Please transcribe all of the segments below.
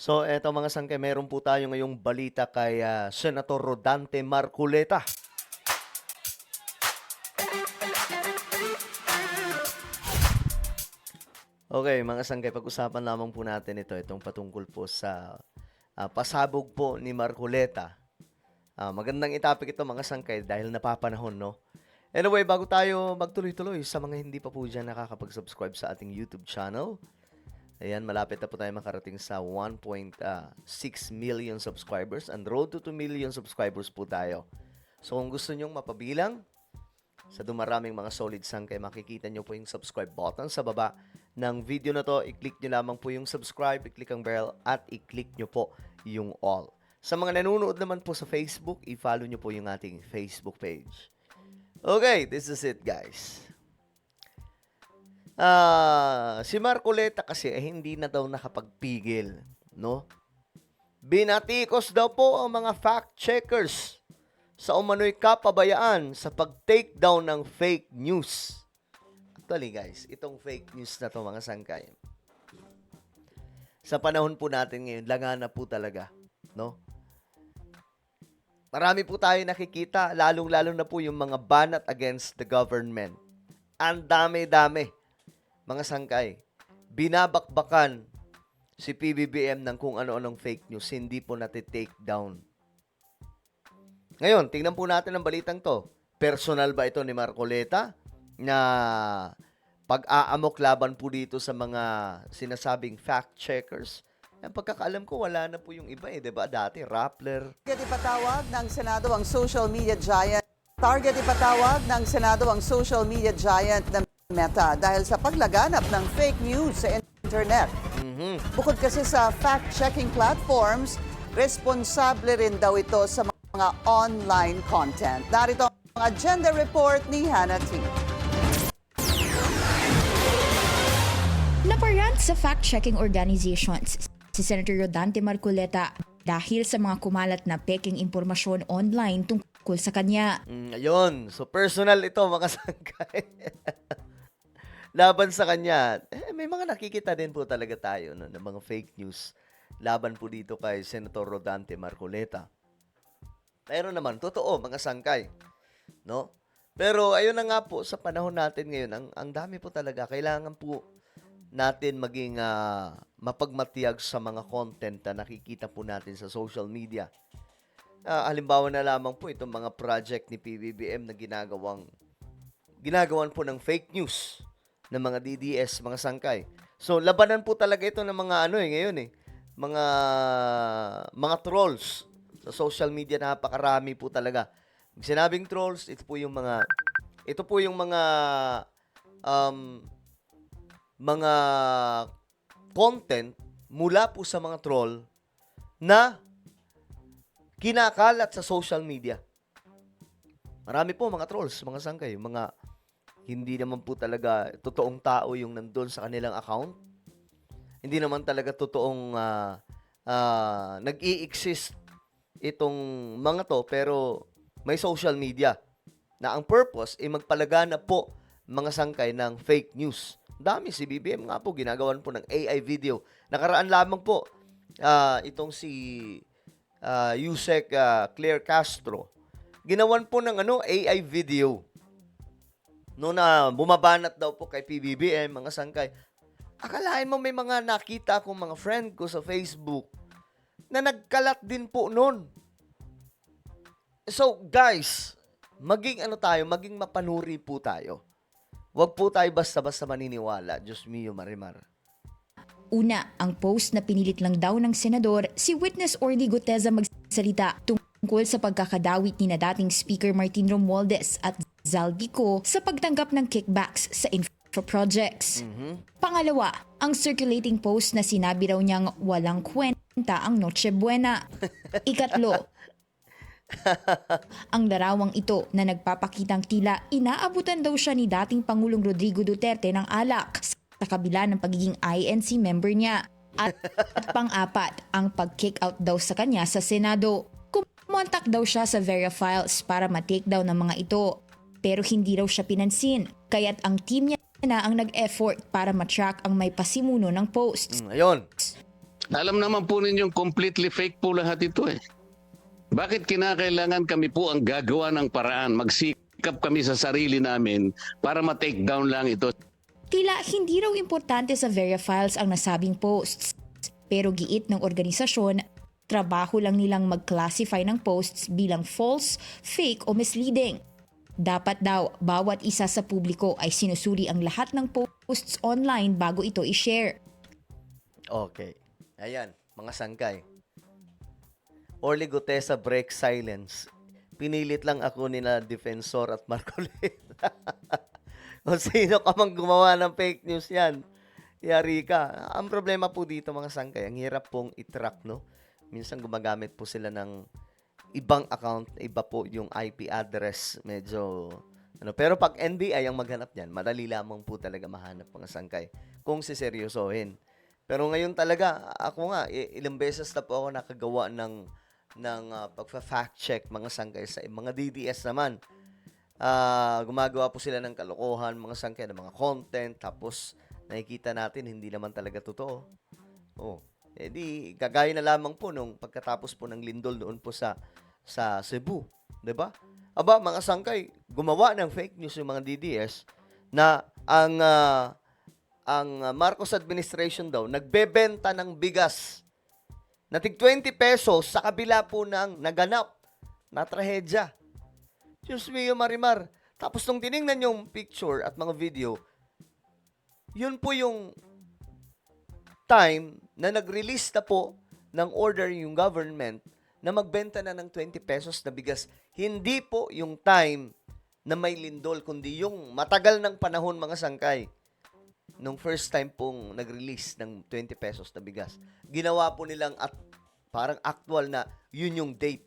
So eto mga sangkay, meron po tayo ngayong balita kay Senator Rodante Marcoleta. Okay, mga sangkay, pag-usapan lamang po natin itong patungkol po sa pasabog po ni Marcoleta. Magandang itapik ito mga sangkay dahil napapanahon, no? Anyway, bago tayo magtuloy-tuloy sa mga hindi pa po dyan nakakapag-subscribe sa ating YouTube channel, ayan, malapit na po tayo makarating sa 1.6 million subscribers and road to 2 million subscribers po tayo. So kung gusto nyong mapabilang sa dumaraming mga solid sangkay, makikita nyo po yung subscribe button sa baba ng video na to. I-click nyo lamang po yung subscribe, i-click ang bell, at i-click nyo po yung all. Sa mga nanonood naman po sa Facebook, i-follow nyo po yung ating Facebook page. Okay, this is it guys. Si Marcoleta kasi hindi na daw nakapagpigil, no? Binatikos daw po ang mga fact-checkers sa umano'y kapabayaan sa pag-take down ng fake news. Actually guys, itong fake news na to mga sangkay, sa panahon po natin ngayon, laganap po talaga, no? Marami po tayo nakikita, lalong-lalo na po yung mga banat against the government. Ang dami-dami, mga sangkay. Binabakbakan si PBBM ng kung ano-anong fake news, hindi po natitake down. Ngayon, tingnan po natin ang balitang to. Personal ba ito ni Marcoleta na pag-aamok laban po dito sa mga sinasabing fact-checkers? Ang pagkakaalam ko, wala na po yung iba diba? Dati, Rappler. Target ipatawag ng Senado ang social media giant. Target ipatawag ng Senado ang social media giant na Meta dahil sa paglaganap ng fake news sa internet. Bukod kasi sa fact-checking platforms, responsable rin daw ito sa mga online content. Narito ang agenda report ni Hannah T. Naparant sa fact-checking organizations si Senator Rodante Marcoleta dahil sa mga kumalat na peking impormasyon online tungkol sa kanya. Ayun. So, personal ito, mga sangkay. Laban sa kanya. May mga nakikita din po talaga tayo, no, ng mga fake news. Laban po dito kay Senator Rodante Marcoleta. Pero naman, totoo, mga sangkay. No? Pero ayun na nga po, sa panahon natin ngayon, ang dami po talaga. Kailangan po natin maging mapagmatiyag sa mga content na nakikita po natin sa social media. Halimbawa na lamang po itong mga project ni PBBM na ginagawan po ng fake news ng mga DDS, mga sangkay. So, labanan po talaga ito ng mga ngayon mga trolls sa social media. Napakarami po talaga. Sinabing trolls, ito po yung mga content mula po sa mga troll na kinakalat sa social media. Marami po mga trolls, mga sangkay, mga hindi naman po talaga totoong tao yung nandun sa kanilang account. Hindi naman talaga totoong nag-i-exist itong mga to, pero may social media na ang purpose ay magpalaganap po mga sangkay ng fake news. Dami, si BBM nga po, ginagawan po ng AI video. Nakaraan lamang po, itong si Yusek Claire Castro, ginawan po ng AI video. No, na bumabanat daw po kay PBBM, mga sangkay. Akalain mo may mga nakita akong mga friend ko sa Facebook na nagkalat din po nun. So, guys, maging mapanuri po tayo. Huwag po tayo basta-basta maniniwala. Diyos mio, Marimar. Una, ang post na pinilit lang daw ng senador si Witness Orly Guteza magsalita tungkol sa pagkakadawit ni na dating Speaker Martin Romualdez at Zaldico sa pagtanggap ng kickbacks sa infra projects. Pangalawa, ang circulating post na sinabi raw niyang walang kwenta ang Noche Buena. Ikatlo, ang larawang ito na nagpapakitang tila inaabutan daw siya ni dating Pangulong Rodrigo Duterte ng alak sa kabila ng pagiging INC member niya. At pang-apat, ang pag-kick out daw sa kanya sa Senado. Kumontak daw siya sa Verifiles para ma-take down ng mga ito, pero hindi raw siya pinansin, kaya't ang team niya na ang nag-effort para ma-track ang may pasimuno ng post. Ayun. Alam naman po ninyong completely fake po lahat ito eh. Bakit kinakailangan kami po ang gagawa ng paraan? Magsikap kami sa sarili namin para ma-take down lang ito. Tila hindi raw importante sa Verifiles ang nasabing posts. Pero giit ng organisasyon, trabaho lang nilang mag-classify ng posts bilang false, fake o misleading. Dapat daw, bawat isa sa publiko ay sinusuri ang lahat ng posts online bago ito i-share. Okay. Ayan, mga sangkay. Orly Gutesa break silence. Pinilit lang ako ni na Defensor at Marcoleta. Kung sino ka mang gumawa ng fake news yan, yari ka. Ang problema po dito mga sangkay, ang hirap pong i-track, no? Minsan gumagamit po sila ng ibang account, iba po yung IP address, medyo pero pag NBI ang maghanap niyan, madali lamang po talaga mahanap mga sangkay kung siseryosohin. Pero ngayon talaga, ako nga, ilang beses na po ako nakagawa ng pagfa-fact check mga sangkay sa mga DDS naman. Gumagawa po sila ng kalokohan, mga sangkay, ng mga content, tapos nakikita natin hindi naman talaga totoo. Di kagaya na lamang po nung pagkatapos po ng lindol doon po sa Cebu, 'di ba? Aba, mga sangkay, gumawa ng fake news yung mga DDS na ang Marcos administration daw nagbebenta ng bigas na tig 20 pesos sa kabila po ng naganap na trahedya. Diyos mio, Marimar. Tapos nung tiningnan yung picture at mga video, yun po yung time na nag-release na po ng order yung government na magbenta na ng 20 pesos na bigas. Hindi po yung time na may lindol, kundi yung matagal ng panahon mga sangkay. Nung first time pong nag-release ng 20 pesos na bigas. Ginawa po nilang parang actual na yun yung date.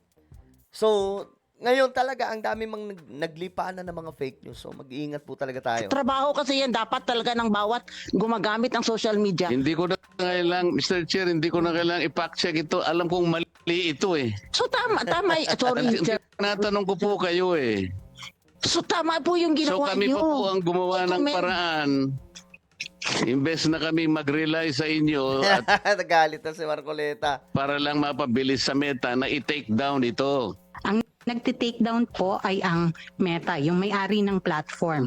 So, ngayon talaga, ang dami mang naglipaan na ng mga fake news. So, mag-iingat po talaga tayo. Trabaho kasi yan, dapat talaga ng bawat gumagamit ng social media. Hindi ko na kailangan, Mr. Chair, hindi ko na kailangan i-fact check ito. Alam kong mali ito eh. So tama, sorry. sir. Tinatanong ko po kayo eh. So tama po yung So ginawa kami niyo. pa po ang gumawa ng paraan. Imbes na kami mag-rely sa inyo at Nagalit na si Marcoleta. para lang mapabilis sa Meta na i-take down ito. Ang nagte-take down po ay ang Meta, yung may-ari ng platform.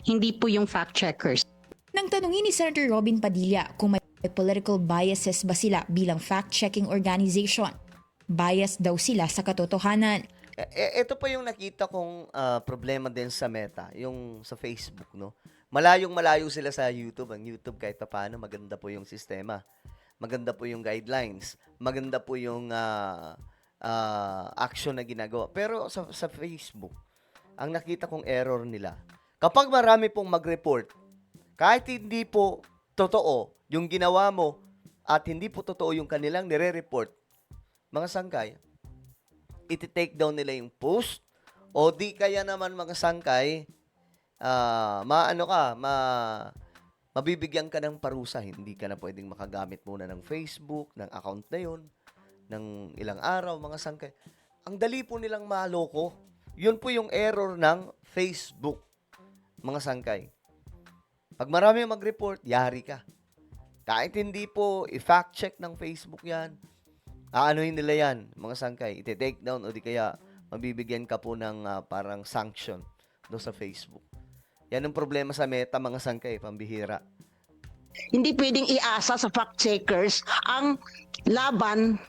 Hindi po yung fact-checkers. Nang tanungin ni Senator Robin Padilla kung may political biases ba sila bilang fact-checking organization, bias daw sila sa katotohanan. Ito pa yung nakita kong problema din sa Meta, yung sa Facebook, no? Malayong-malayo sila sa YouTube. Ang YouTube kahit pa paano, maganda po yung sistema. Maganda po yung guidelines. Maganda po yung action na ginagawa. Pero sa Facebook, ang nakita kong error nila, kapag marami pong mag-report, kahit hindi po totoo yung ginawa mo at hindi po totoo yung kanilang nire-report, mga sangkay, iti-take down nila yung post o di kaya naman mga sangkay, mabibigyan ka ng parusa. Hindi ka na pwedeng makagamit muna ng Facebook, ng account na yun, ng ilang araw, mga sangkay. Ang dali po nilang maloko. Yun po yung error ng Facebook, mga sangkay. Pag marami mag-report, yari ka. Kahit hindi po i-fact check ng Facebook yan, aanuhin nila yan, mga sangkay. Iti-take down o di kaya mabibigyan ka po ng parang sanction doon sa Facebook. Yan ang problema sa Meta, mga sangkay, pambihira. Hindi pwedeng iasa sa fact-checkers ang laban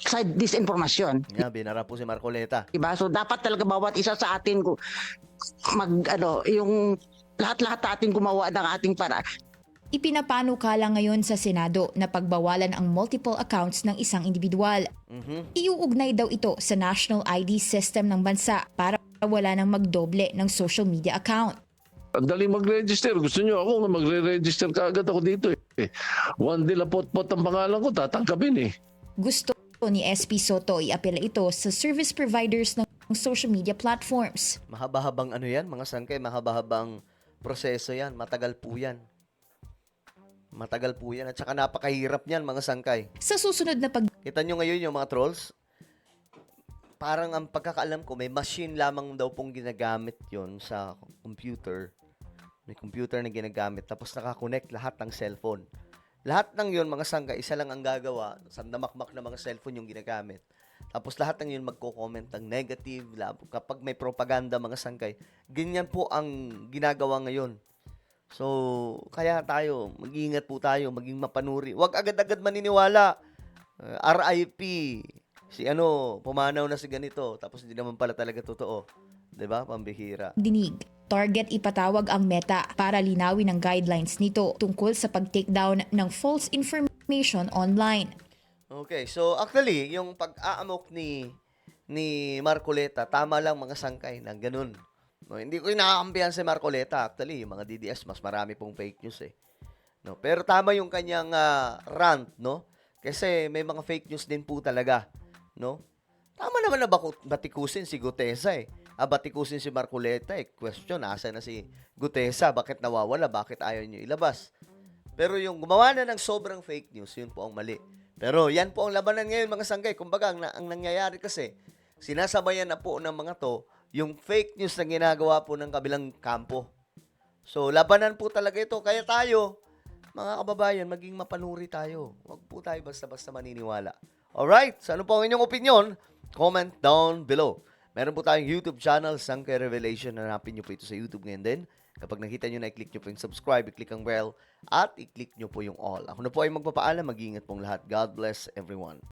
sa disinformasyon. Yan, binara po si Marcoleta. Diba? So dapat talaga bawat isa sa atin yung lahat-lahat atin gumawa ng ating paraan. Ipinapanukala ngayon sa Senado na pagbawalan ang multiple accounts ng isang individual. Iuugnay daw ito sa National ID System ng bansa para wala nang magdoble ng social media account. Ang dali mag-register. Gusto nyo ako nga magre-register kaagad ako dito eh. One day la pot-pot ang pangalan ko, tatangkapin eh. Gusto ni SP Soto iapela ito sa service providers ng social media platforms. Mahaba-habang yan, mga sangkay, mahaba-habang proseso yan. Matagal po yan. At saka napakahirap niyan, mga sangkay. Sa susunod na Kita nyo ngayon yung mga trolls? Parang ang pagkakaalam ko, may machine lamang daw pong ginagamit yon sa computer. May computer na ginagamit. Tapos nakakonect lahat ng cellphone. Lahat ng yun, mga sangkay, isa lang ang gagawa. Sandamakmak na mga cellphone yung ginagamit. Tapos lahat ng yun magko-comment ng negative. Kapag may propaganda, mga sangkay, ganyan po ang ginagawa ngayon. So, kaya tayo, mag-iingat po tayo, maging mapanuri. Huwag agad-agad maniniwala. RIP, si pumanaw na si ganito, tapos hindi naman pala talaga totoo. 'Di ba? Pambihira. Dinig. Target ipatawag ang Meta para linawin ang guidelines nito tungkol sa pag-takedown ng false information online. Okay, so actually, yung pag-aamok ni Marcoleta, tama lang mga sangkay ng ganun. No, hindi ko inakampihan si Marcoleta. Actually, yung mga DDS, mas marami pong fake news eh. No, pero tama yung kanyang rant, no? Kasi may mga fake news din po talaga, no? Tama naman na batikusin si Gutesa eh. Batikusin si Marcoleta eh. Question, asa na si Gutesa? Bakit nawawala? Bakit ayaw niyo ilabas? Pero yung gumawa na ng sobrang fake news, yun po ang mali. Pero yan po ang labanan ngayon mga sanggay. Kumbaga, ang nangyayari kasi, sinasabayan na po ng mga to, yung fake news na ginagawa po ng kabilang kampo. So, labanan po talaga ito. Kaya tayo, mga kababayan, maging mapanuri tayo. Huwag po tayo basta-basta maniniwala. Alright? So, ano po ang inyong opinion? Comment down below. Meron po tayong YouTube channel, Sangkay Revelation. Hanapin nyo po ito sa YouTube ngayon din. Kapag nakita nyo na, i-click nyo po yung subscribe, i-click ang bell, at i-click nyo po yung all. Ako na po ay magpapaalam. Mag-iingat pong lahat. God bless everyone.